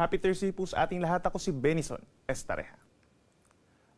Happy Thursday po sa ating lahat. Ako si Benison Estareja.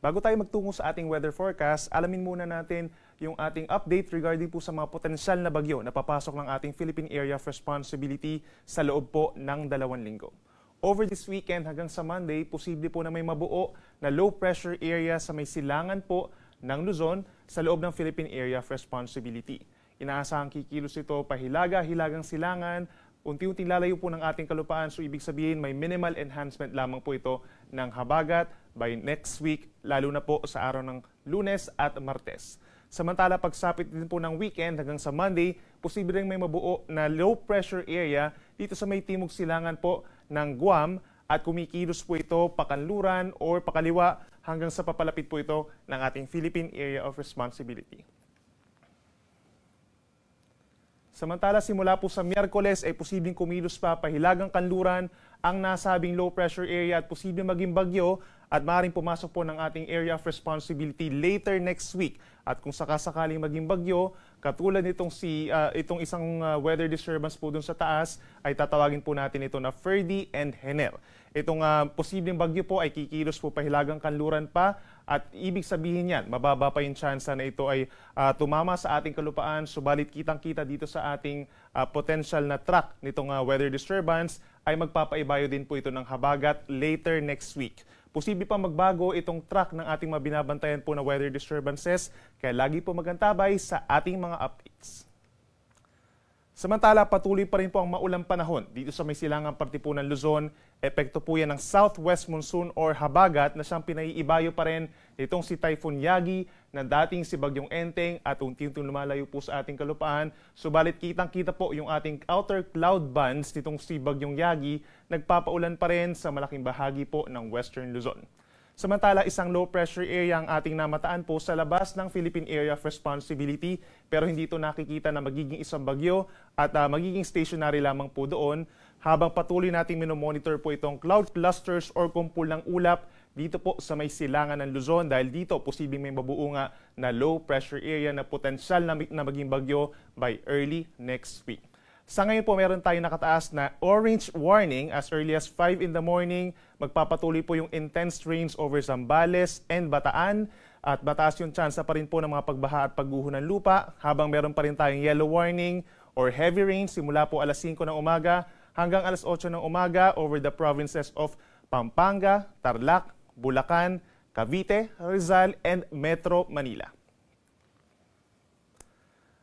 Bago tayo magtungo sa ating weather forecast, alamin muna natin yung ating update regarding po sa mga potensyal na bagyo na papasok ng ating Philippine Area of Responsibility sa loob po ng 2 linggo. Over this weekend hanggang sa Monday, posible po na may mabuo na low pressure area sa may silangan po ng Luzon sa loob ng Philippine Area of Responsibility. Inaasahang kikilos ito pahilaga-hilagang silangan, unti-unting lalayo po ng ating kalupaan, so ibig sabihin may minimal enhancement lamang po ito ng habagat by next week, lalo na po sa araw ng Lunes at Martes. Samantala, pagsapit din po ng weekend hanggang sa Monday, posible rin may mabuo na low pressure area dito sa may timog silangan po ng Guam at kumikilos po ito pakanluran or pakaliwa hanggang sa papalapit po ito ng ating Philippine Area of Responsibility. Samantala, simula po sa Miyerkules ay posibleng kumilos pa pahilagang kanluran ang nasabing low pressure area at posibleng maging bagyo at maaaring pumasok po ng ating area of responsibility later next week. At kung sakasakaling maging bagyo, katulad nitong itong isang weather disturbance po dun sa taas, ay tatawagin po natin ito na Ferdy and Henel. Itong posibleng bagyo po ay kikilos po pahilagang kanluran pa at ibig sabihin yan, mababa pa yung chance na ito ay tumama sa ating kalupaan, subalit kitang-kita dito sa ating potential na track nitong weather disturbance ay magpapaibayo din po ito ng habagat later next week. Posible pa magbago itong track ng ating mabinabantayan po na weather disturbances, kaya lagi po magantabay sa ating mga updates. Samantala, patuloy pa rin po ang maulang panahon dito sa may silangang parte po ng Luzon. Epekto po yan ng southwest monsoon or habagat na siyang pinaiibayo pa rin itong si Typhoon Yagi na dating si Bagyong Enteng at unti-unting lumalayo po sa ating kalupaan. Subalit kitang-kita po yung ating outer cloud bands nitong si Bagyong Yagi nagpapaulan pa rin sa malaking bahagi po ng western Luzon. Samantala, isang low pressure area ang ating namataan po sa labas ng Philippine Area of Responsibility pero hindi ito nakikita na magiging isang bagyo at magiging stationary lamang po doon habang patuloy nating minomonitor po itong cloud clusters or kumpul ng ulap dito po sa may silangan ng Luzon dahil dito posibleng may mabuo nga na low pressure area na potensyal na maging bagyo by early next week. Sa ngayon po, meron tayong nakataas na orange warning as early as 5 in the morning. Magpapatuloy po yung intense rains over Zambales and Bataan at mataas yung tsansa pa rin po ng mga pagbaha at pagguho ng lupa habang meron pa rin tayong yellow warning or heavy rain simula po alas 5 ng umaga hanggang alas 8 ng umaga over the provinces of Pampanga, Tarlac, Bulacan, Cavite, Rizal, and Metro Manila.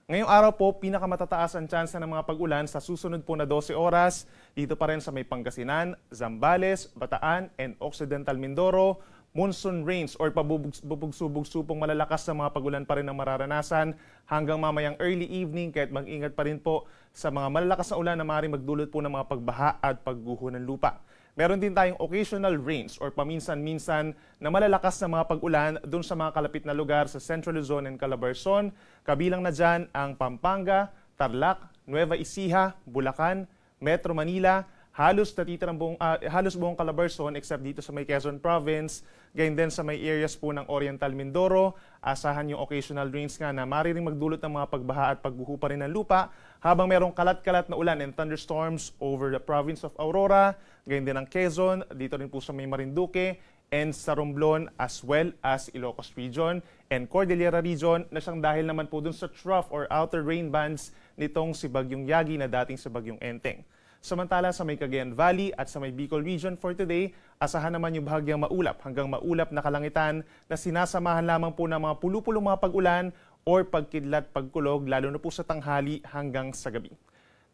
Ngayong araw po, pinakamatataas ang tsansa ng mga pag-ulan sa susunod po na 12 oras. Dito pa rin sa may Pangasinan, Zambales, Bataan, and Occidental Mindoro. Monsoon rains or pabubugso-bugsupong malalakas na mga pag-ulan pa rin ang mararanasan hanggang mamayang early evening kahit mag-ingat pa rin po sa mga malalakas na ulan na maaaring magdulot po ng mga pagbaha at pagguho ng lupa. Meron din tayong occasional rains or paminsan-minsan na malalakas na mga pag-ulan doon sa mga kalapit na lugar sa Central Luzon and Calabarzon. Kabilang na dyan ang Pampanga, Tarlac, Nueva Ecija, Bulacan, Metro Manila, halos buong Calabarzon except dito sa may Quezon Province, gayon din sa may areas po ng Oriental Mindoro. Asahan yung occasional rains nga na maaaring magdulot ng mga pagbaha at pagguho pa rin ng lupa habang merong kalat-kalat na ulan and thunderstorms over the province of Aurora, gayon din ang Quezon, dito rin po sa may Marinduque and sa Romblon as well as Ilocos Region and Cordillera Region na siyang dahil naman po dun sa trough or outer rain bands nitong si Bagyong Yagi na dating si Bagyong Enteng. Samantala sa may Cagayan Valley at sa may Bicol Region for today, asahan naman yung bahagyang maulap hanggang maulap na kalangitan na sinasamahan lamang po ng mga pulu-pulong mga pag-ulan or pagkidlat pagkulog lalo na po sa tanghali hanggang sa gabi.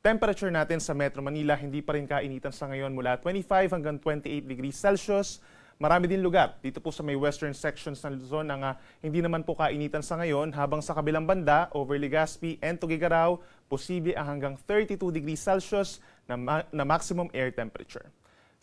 Temperature natin sa Metro Manila hindi pa rin kainitan sa ngayon mula 25 hanggang 28 degrees Celsius. Marami din lugar dito po sa may western sections ng Luzon na hindi naman po kainitan sa ngayon habang sa kabilang banda, over Legazpi and Tuguegarao, posible ang hanggang 32 degrees Celsius na maximum air temperature.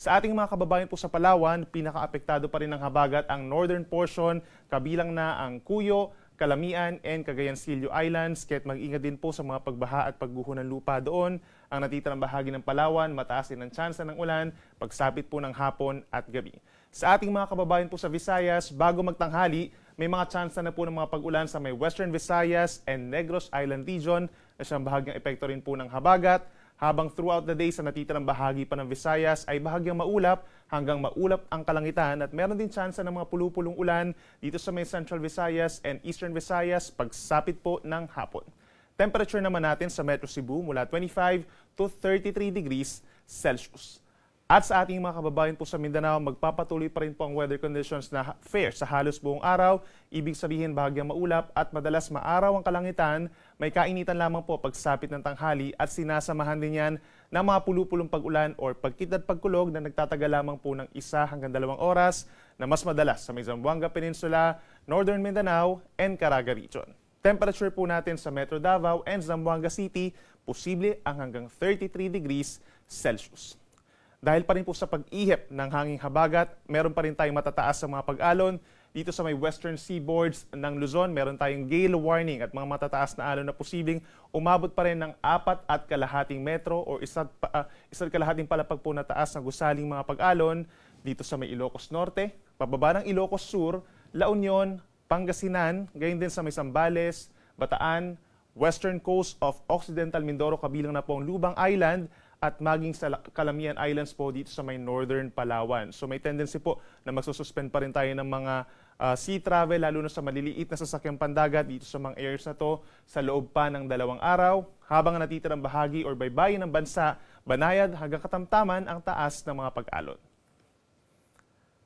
Sa ating mga kababayan po sa Palawan, pinaka-apektado pa rin ng habagat ang northern portion, kabilang na ang Cuyo, Calamian and Cagayan-Silio Islands, kaya't mag-ingat din po sa mga pagbaha at pagguho ng lupa doon. Ang natitirang bahagi ng Palawan, mataas din ang tsansa ng ulan, pagsapit po ng hapon at gabi. Sa ating mga kababayan po sa Visayas, bago magtanghali, may mga tsansa na po ng mga pag-ulan sa may Western Visayas and Negros Island Region na siyang bahagyang epekto rin po ng habagat. Habang throughout the day sa natitirang bahagi pa ng Visayas ay bahagyang maulap hanggang maulap ang kalangitan at meron din tsansa ng mga pulupulong ulan dito sa may Central Visayas and Eastern Visayas pagsapit po ng hapon. Temperature naman natin sa Metro Cebu mula 25 to 33 degrees Celsius. At sa ating mga kababayan po sa Mindanao, magpapatuloy pa rin po ang weather conditions na fair sa halos buong araw. Ibig sabihin bahagyang maulap at madalas maaraw ang kalangitan. May kainitan lamang po pagsapit ng tanghali at sinasamahan din yan ng mga pulupulong pag-ulan or pagkit at pagkulog na nagtatagal lamang po ng 1 hanggang 2 oras na mas madalas sa may Zamboanga Peninsula, Northern Mindanao, and Caraga Region. Temperature po natin sa Metro Davao and Zamboanga City, posible ang hanggang 33 degrees Celsius. Dahil pa rin po sa pag-ihip ng hanging habagat, meron pa rin tayong matataas sa mga pag-alon. Dito sa may western seaboards ng Luzon, meron tayong gale warning at mga matataas na alon na posibleng umabot pa rin ng 4.5 metro o 1.5 palapag po na taas na gusaling mga pag-alon. Dito sa may Ilocos Norte, pababa ng Ilocos Sur, La Union, Pangasinan, gayon din sa may Zambales, Bataan, western coast of Occidental Mindoro, kabilang na po ang Lubang Island, at maging sa Calamian Islands po dito sa may Northern Palawan. So may tendency po na magsususpend pa rin tayo ng mga sea travel, lalo na sa maliliit na sasakyang pandagat dito sa mga areas na to sa loob pa ng 2 araw, habang natitirang bahagi or baybayin ng bansa, banayad hanggang katamtaman ang taas ng mga pag-alon.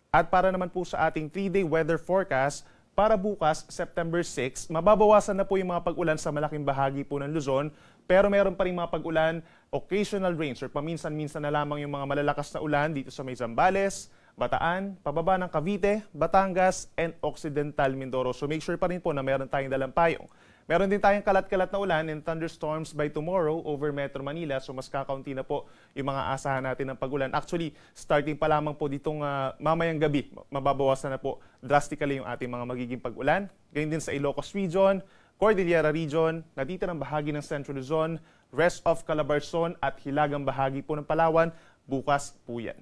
At para naman po sa ating 3-day weather forecast, para bukas, September 6, mababawasan na po yung mga pag-ulan sa malaking bahagi po ng Luzon, pero meron pa rin mga pag-ulan, occasional rains or paminsan-minsan na lamang yung mga malalakas na ulan dito sa may Zambales, Bataan, pababa ng Cavite, Batangas, and Occidental Mindoro. So make sure pa rin po na meron tayong dalang payong. Meron din tayong kalat-kalat na ulan and thunderstorms by tomorrow over Metro Manila. So mas kakaunti na po yung mga asahan natin ng pag-ulan. Actually, starting pa lamang po ditong mamayang gabi, mababawasan na po drastically yung ating mga magiging pag-ulan. Ganyan din sa Ilocos Region, Cordillera Region, natitirang bahagi ng Central Luzon, rest of Calabarzon at hilagang bahagi po ng Palawan, bukas po yan.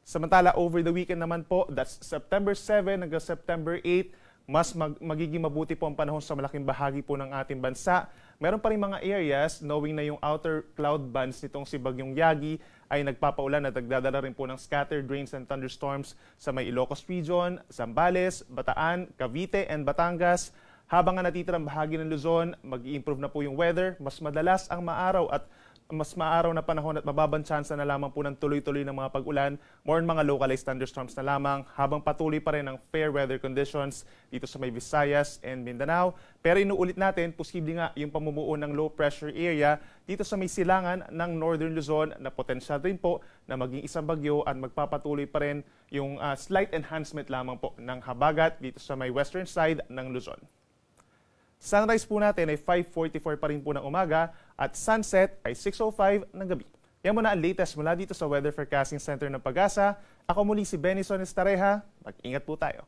Samantala, over the weekend naman po, that's September 7 hanggang September 8, mas magiging mabuti po ang panahon sa malaking bahagi po ng ating bansa. Meron pa rin mga areas, knowing na yung outer cloud bands nitong si Bagyong Yagi ay nagpapaulan at nagdadala rin po ng scattered rains and thunderstorms sa may Ilocos Region, Zambales, Bataan, Cavite, and Batangas. Habang nga natitirang bahagi ng Luzon, mag-i-improve na po yung weather, mas madalas ang maaraw at mas maaraw na panahon at mababang tsansa na lamang po ng tuloy-tuloy ng mga pag-ulan, more on mga localized thunderstorms na lamang, habang patuloy pa rin ang fair weather conditions dito sa may Visayas and Mindanao. Pero inuulit natin, posible nga yung pamumuo ng low pressure area dito sa may silangan ng Northern Luzon na potensyal rin po na maging isang bagyo at magpapatuloy pa rin yung slight enhancement lamang po ng habagat dito sa may western side ng Luzon. Sunrise po natin ay 5:44 pa rin po ng umaga at sunset ay 6:05 ng gabi. Yan muna ang latest mula dito sa Weather Forecasting Center ng Pag-asa. Ako muli si Benison Estareja. Mag-ingat po tayo.